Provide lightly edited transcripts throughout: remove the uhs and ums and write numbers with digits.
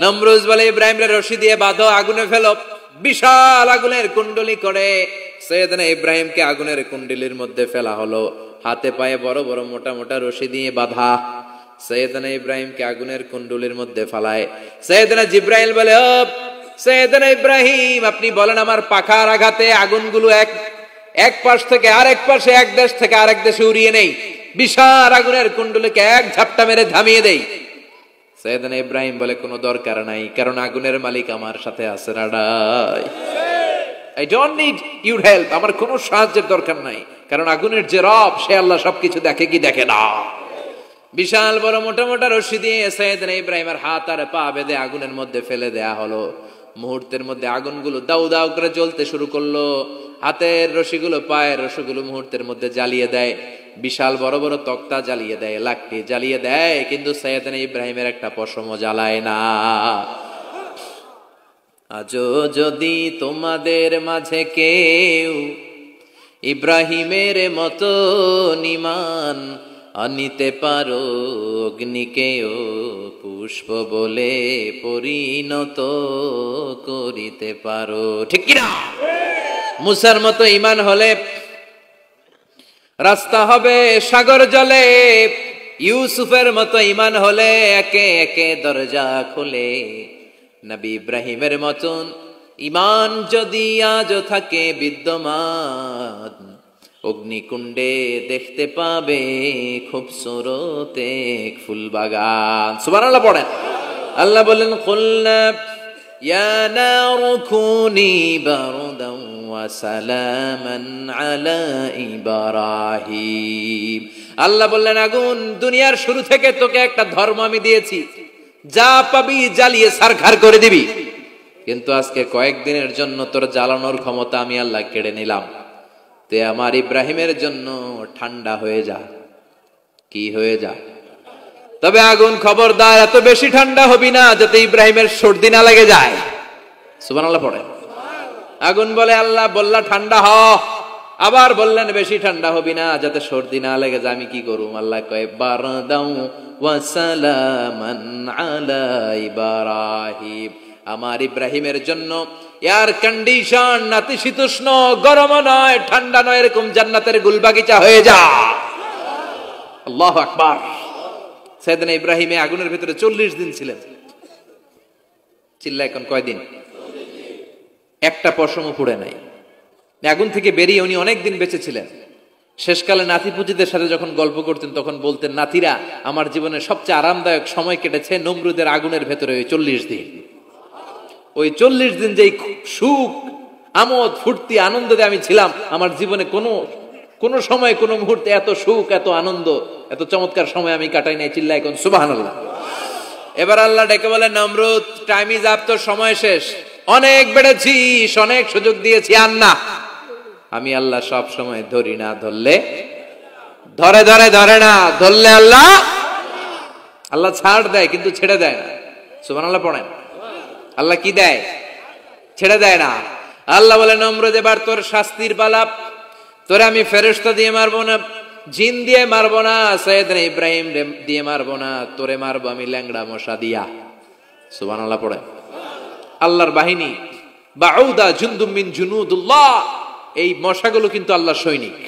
নমরুজ বলে ইব্রাহিমরে রশি দিয়ে বাঁধো, আগুনে ফেলো। বিশাল আগুনের কুণ্ডলি করে সৈয়দনা ইব্রাহিমকে আগুনের কুণ্ডলির মধ্যে ফেলা হলো। হাতে পায়ে বড় বড় মোটা মোটা রশি দিয়ে বাঁধা সৈয়দনা ইব্রাহিমকে আগুনের কুণ্ডলির মধ্যে ফালায়। সৈয়দনা জিব্রাইল বলে, ও সৈয়দনা ইব্রাহিম, আপনি বলেন আমার পাখার আঘাতে আগুনগুলো এক পাশ থেকে আরেক পাশে, এক দেশ থেকে আরেক দেশে উড়িয়ে নেই, বিশাল আগুনের কুণ্ডলিকে এক ঝাপটা মেরে থামিয়ে দেই। সৈয়দনা ইব্রাহিম বলে, কোনো দরকার নাই, কারণ আগুনের মালিক আমার সাথে আছে। রাডাই, I don't need your help, আমার কোনো সাহায্যের দরকার নাই, কারণ আগুনের যে রব সে আল্লাহ সবকিছু দেখে কি দেখে না। বিশাল বড় মোটা মোটা রশি দিয়ে সৈয়দনা ইব্রাহিমের হাত আর পা বেঁধে আগুনের মধ্যে ফেলে দেয়া হলো। মুহূর্তের মধ্যে আগুনগুলো দাউ দাউ করে জ্বলতে শুরু করলো। হাতের রশিগুলো পায়ের রশিগুলো মুহূর্তের মধ্যে জ্বালিয়ে দেয়। বিশাল বড় বড় তক্তা জ্বালিয়ে দেয়, লাকড়ি জ্বালিয়ে দেয়, কিন্তু সৈয়দনা ইব্রাহিমের একটা পশমও জ্বালায় না। আজও যদি তোমাদের মাঝে কেউ ইব্রাহিমের মতো ঈমান আনিতে পারো, অগ্নিকেও পুষ্প বলে পরিণত করিতে পারো, ঠিক কিনা? মুসার মতো ঈমান হলে রাস্তা হবে সাগর জলে, ইউসুফের মতো ঈমান হলে একে একে দরজা খুলে। নবী ইব্রাহিমের মতন ঈমান যদি আজও থাকে বিদ্যমান, অগ্নিকুণ্ডে দেখতে পাবে খুবসুরত এক ফুল বাগান। সুবহানাল্লাহ পড়েন। আল্লাহ বলেন, কুলনা ইয়া নারু কুনি বারদান ওয়া সালামান আলা ইব্রাহিম। আল্লাহ বললেন, আগুন, দুনিয়ার শুরু থেকে তোকে একটা ধর্ম আমি দিয়েছি, যা পাবি জ্বালিয়ে ছারখার করে দিবি, কিন্তু আজকে কয়েকদিনের জন্য তোর জ্বালানোর ক্ষমতা আমি আল্লাহ কেড়ে নিলাম। তে আমার ইব্রাহিমের জন্য ঠান্ডা হয়ে যা। কি হয়ে যা? তবে আগুন খবরদার এত বেশি ঠান্ডা হবি না যাতে ইব্রাহিমের সর্দি না লেগে যায়। সুবহানাল্লাহ পড়ে। আগুন বলে, আল্লাহ বললা ঠান্ডা হ, আবার বললেন বেশি ঠান্ডা হবি না যাতে সর্দি না লেগে যায়। আমি কি করুম? আল্লাহ কয়, বারদাউ ওয়া সালামান আলা ইব্রাহিম, আমার ইব্রাহিমের জন্য এয়ার কন্ডিশন, নাতিশীতোষ্ণ, গরম নয় ঠান্ডা নয়, এরকম জান্নাতের গুলবাগিচা হয়ে যা। আল্লাহু আকবার। সাইয়েদনা ইব্রাহিম আগুনের ভিতরে 40 দিন ছিলেন। চিল্লা এখন কয়দিন? একটা পশমও পুড়ে নাই। আগুন থেকে বেরিয়ে উনি অনেক দিন বেঁচে ছিলেন। শেষকালে নাতিপুতিদের সাথে যখন গল্প করতেন তখন বলতেন, নাতিরা, আমার জীবনের সবচেয়ে আরামদায়ক সময় কেটেছে নমরুদের আগুনের ভেতরে ওই 40 দিন। ওই 40 দিন যেই সুখ, আমোদ, ফুর্তি, আনন্দে আমি ছিলাম, আমার জীবনে কোনো সময় কোনো মুহূর্তে এত সুখ, এত আনন্দ, এত চমৎকার সময় আমি কাটাই নাই। চিল্লা এখন সুবহানাল্লাহ। এবার আল্লাহ ডেকে বলে, নমরুদ, টাইম ইজ আপ, তোর সময় শেষ, অনেক বেড়েছিস, অনেক সুযোগ দিয়েছি, আর না। আমি আল্লাহ সব সময় ধরি না, ধরলে ধরে না, ধরলে আল্লাহ ছাড় দেয় কিন্তু ছেড়ে দেয় না। সুবহানাল্লাহ পড়েন। আল্লাহ কি দেয়? ছেড়ে দেয় না। আল্লাহ বলে, নমরুদ, এবার তোর শাস্তির পালা। তোরে আমি ফেরেশতা দিয়ে মারবো না, জিন দিয়ে মারবো না, সাইয়েদনা ইব্রাহিম দিয়ে মারবো না, তোরে মারবো আমি ল্যাংড়া মশা দিয়া। সুবহানাল্লাহ পড়ে। আল্লাহর বাহিনী, বাউদা জুনদুম মিন জুনুদুল্লাহ, এই মশাগুলো কিন্তু আল্লাহর সৈনিক।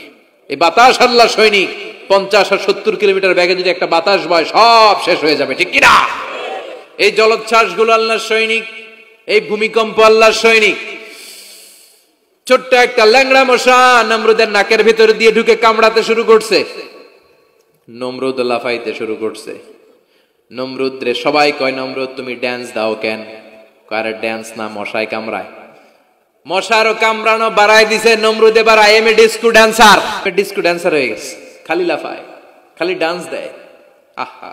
এই বাতাস আল্লাহর সৈনিক। 50 আর 70 কিলোমিটার বেগে যদি একটা বাতাস বয়, সব শেষ হয়ে যাবে, ঠিক কিনা? এই জলোচ্ছ্বাস গুলো আল্লাহর সৈনিক, এই ভূমিকম্প আল্লাহর সৈনিক। ছোট্ট একটা ল্যাংড়া মশা নমরুদের নাকের ভিতরে দিয়ে ঢুকে কামড়াতে শুরু করছে। নমরুদ লাফাইতে শুরু করছে। নমরুদ রে সবাই কয়, নমরুদ তুমি ড্যান্স দাও কেন? কার ড্যান্স না, মশায় কামড়ায়। মশারও কামড়ানো বাড়াই দিছে। নমরুদ এবার I M A disco dancer, disco dancer হয়ে গেছে। খালি লাফায়, খালি ডান্স দেয়। আহা,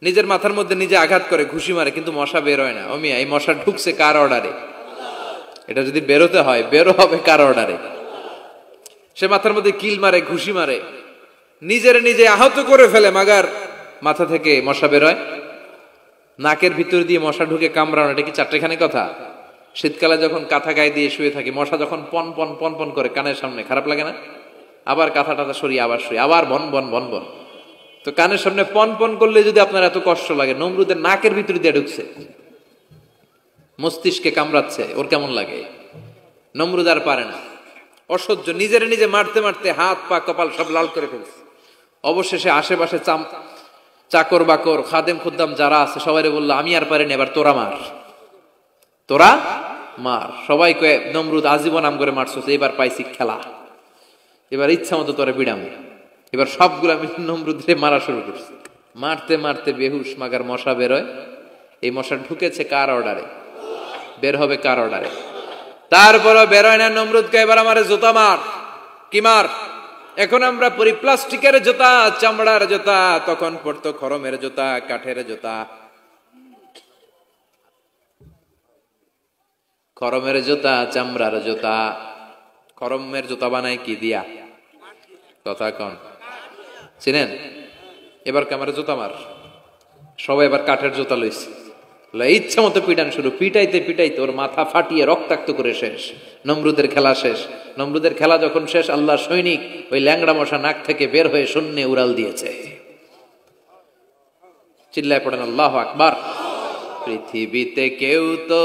নিজের মাথার মধ্যে নিজে আঘাত করে, ঘুষি মারে, কিন্তু মশা বের হয় না। ও মিয়া, এই মশা ঢুকছে কার অর্ডারে? এটা যদি বেরোতে হয়, বেরো হবে কার অর্ডারে? সে মাথার মধ্যে কিল মারে, ঘুষি মারে, নিজের নিজে আহত করে ফেলে, মাগার মাথা থেকে মশা বের হয়। নাকের ভিতর দিয়ে মশা ঢুকে কামড়ানো, এটা কি চারটেখানি কথা? শীতকালে যখন কাঁথা গায়ে দিয়ে শুয়ে থাকি, মশা যখন পন পন পন পন করে কানের সামনে, খারাপ লাগে না? আবার কাঁথা টাথা সরিয়ে আবার শুয়ে, আবার বন বন বন বন। তো কানের সামনে পন পন করলে যদি আপনার এত কষ্ট লাগে, নমরুদের নাকের ভিতরে দিয়ে ঢুকছে, মস্তিষ্কে কামড়াচ্ছে, ওর কেমন লাগে? নমরুদ আর পারে না, অসহ্য, নিজের নিজে মারতে মারতে হাত পা কপাল সব লাল করে ফেলছে। অবশেষে আশেপাশে চাকর বাকর খাদেম খুদ্দাম যারা আছে সবাই বললো, আমি আর পারিনি, এবার তোরা মার, তোরা মার। সবাই কয়ে, নমরুদ আজীবন নাম করে মারছো, এবার পাইছি খেলা, এবার ইচ্ছা মতো তোরা বিড়াম। এবার সবগুলো আমি নমরুদে মারা শুরু করছি। মারতে মারতে বেহুশ মাগার মশা বেরোয়। এই মশা ঢুকেছে কার অর্ডারে? বের হবে কার অর্ডারে? তারপরও বেরোয় না। নমরুদকে এবার আমারে জুতা মার। কি মার? এখন আমরা পরি প্লাস্টিকের জুতা, চামড়ার জুতা, তখন পড়তো খরমের জুতা, কাঠের জুতা। খরমের জুতা, চামড়ার জুতা। খরমের জুতা বানায় কি দিয়া? কথা কন, চিনেন? এবার ক্যামেরা জুতা মার। সবাই এবার কাঠের জুতা লইছে, ইচ্ছা মতো পিটান শুরু। পিটাইতে পিটাইতে ওর মাথা ফাটিয়ে রক্তাক্ত করে শেষ। নমরুদের খেলা শেষ। নমরুদের খেলা যখন শেষ, আল্লাহর সৈনিক ওই ল্যাংড়া মশা নাক থেকে বের হয়ে শূন্যে উড়াল দিয়েছে। চিল্লায় পড়েন আল্লাহু আকবার। পৃথিবীতে কেউ তো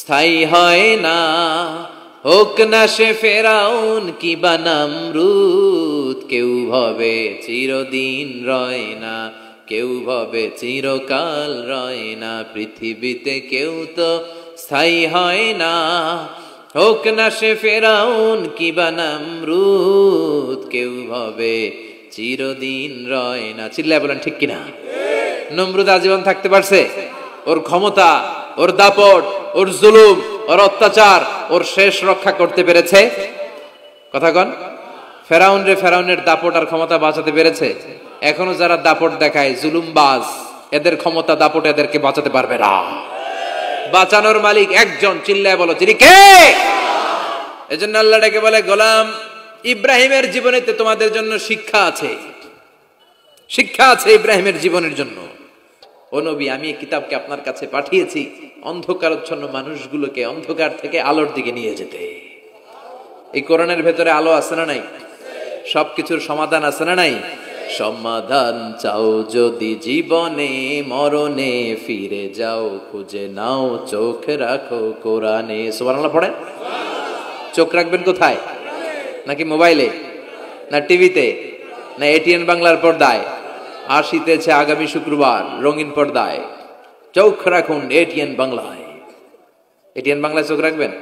স্থায়ী হয় না, হোক না সে ফেরাউন কিবা নমরুদ। কেউ ভাবে চিরদিন রয় না, কেউ ভাবে চিরকাল রয় না। পৃথিবীতে কেউ তো স্থায়ী হয় না, হোক না সে ফেরাউন কিবা নমরুদ। কেউ ভাবে চিরদিন রয় না। চিল্লায় বলেন ঠিক কিনা? নমরুদ আজীবন থাকতে পারছে? ওর ক্ষমতা, ওর দাপট, ওর জুলুম, ওর অত্যাচার, ওর শেষ রক্ষা করতে পেরেছে? কথা কন। ফেরাউন রে ফেরাউনের দাপট আর ক্ষমতা বাঁচাতে পেরেছে? এখনো যারা দাপট দেখায়, জুলুমবাজ, এদের ক্ষমতা দাপট এদেরকে বাঁচাতে পারবে না। বাঁচানোর মালিক একজন। চিল্লায় বলো, যিনি কে? এজন্য আল্লাহ ডেকে বলে, গোলাম ইব্রাহিমের জীবনেতে তোমাদের জন্য শিক্ষা আছে, শিক্ষা আছে ইব্রাহিমের জীবনের জন্য। ও নবী, আমি এই কিতাবকে আপনার কাছে পাঠিয়েছি অন্ধকারচ্ছন্ন মানুষগুলোকে অন্ধকার থেকে আলোর দিকে নিয়ে যেতে। এই কোরআনের ভেতরে আলো আছে না নাই? সবকিছুর সমাধান আছে না নাই? সমাধান চাও যদি জীবনে, মরণে ফিরে যাও, খুঁজে নাও, চোখ রাখো কোরআনে। সুবহানাল্লাহ পড়েন। চোখ রাখবেন কোথায়? নাকি মোবাইলে, না টিভিতে, না এটিএন বাংলার পর্দায়? আসিতেছে আগামী শুক্রবার রঙিন পর্দায়। চোখ রাখুন এটিএন বাংলায়। এটিএন বাংলায় চোখ রাখবেন?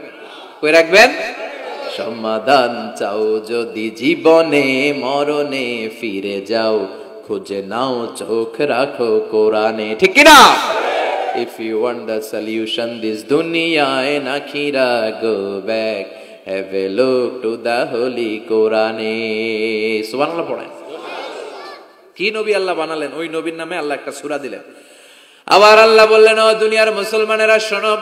কই রাখবেন? সমাধান চাও যদি জীবনে, মরণে ফিরে যাও, খুঁজে নাও, চোখ রাখো কোরআনে। ঠিক কিনা? If you want the solution this dunya and akhirah, go back, have a look to the holy Quran. সুবহানাল্লাহ পড়েন। কি নবী আল্লাহ বানালেন, ওই নবীর নামে আল্লাহ একটা সূরা দিলেন। আবার আল্লাহ বললেন, ও দুনিয়ার মুসলমানেরা শোনো,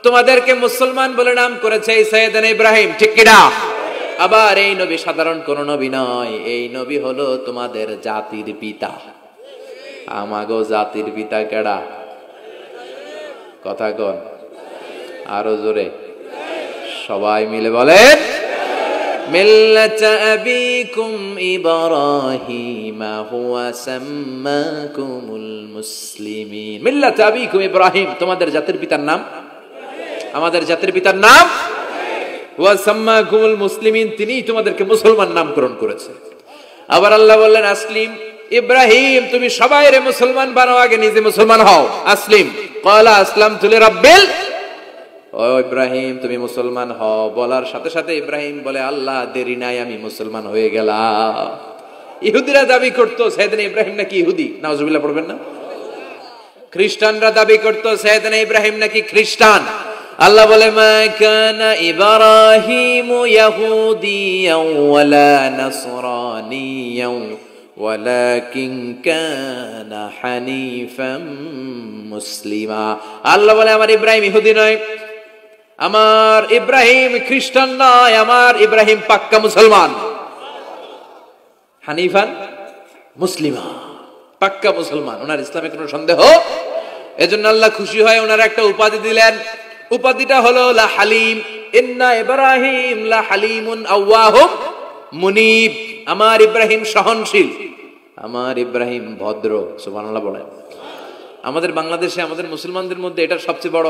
তোমাদেরকে মুসলমান বলে নাম করেছে সাইয়েদনা ইব্রাহিম। ঠিক কিনা? আবার এই নবী সাধারণ কোন নবী নয়, এই নবী হলো তোমাদের জাতির পিতা। আমাগো জাতির পিতা কেডা? কথা কন আরো জোরে, সবাই মিলে বলেন, মিল্লাতা আবিকুম ইব্রাহিম হুয়া সাম্মাকুমুল মুসলিমিন। মিল্লাতা আবিকুম ইব্রাহিম, তোমাদের জাতির পিতার নাম, আমাদের জাতির পিতার নাম ওয়া সাম্মাকুমুল মুসলিমিন, তিনিই তোমাদেরকে মুসলমান নামকরণ করেছে। আবার আল্লাহ বললেন, আসলিম ইব্রাহিম, তুমি সবাইরে মুসলমান বানাও, আগে নিজে মুসলমান হও। আসলিম ক্বালা আসলামতু লিরাব্বিল, ও ইব্রাহিম তুমি মুসলমান হও। বলার সাথে সাথে ইব্রাহিম বলে, আল্লাহ দেরি নাই, আমি মুসলমান হয়ে গেলাম। ইহুদিরা দাবি করতো সাইয়েদনা ইব্রাহিম নাকি ইহুদি, নাউজুবিল্লাহ পড়বেন না? খ্রিস্টানরা দাবি করতো সাইয়েদনা ইব্রাহিম নাকি খ্রিস্টান। আল্লাহ বলে, মা কানা ইব্রাহিম ইয়াহুদিয়াও ওয়ালা নাসরানিয়াও ওয়ালাকিন কানা হানিফাম মুসলিমা। আল্লাহ বলে, আমার ইব্রাহিম ইহুদি নয়, আমার ইব্রাহিম খ্রিস্টান নয়, আমার ইব্রাহিম পাক্কা মুসলমান। হানিফান মুসলিমা, পাক্কা মুসলমান, ওনার ইসলামে কোনো সন্দেহ। এজন্য আল্লাহ খুশি হয়, ওনার একটা উপাধি দিলেন। উপাধিটা হলো লা হালিম। ইন্না ইব্রাহিম লা হালিমুন আওয়াহুম মুনিব। আমার ইব্রাহিম সহনশীল, আমার ইব্রাহিম ভদ্র, সুবহানাল্লাহ বলেন। আমাদের বাংলাদেশে আমাদের মুসলমানদের মধ্যে এটা সবচেয়ে বড়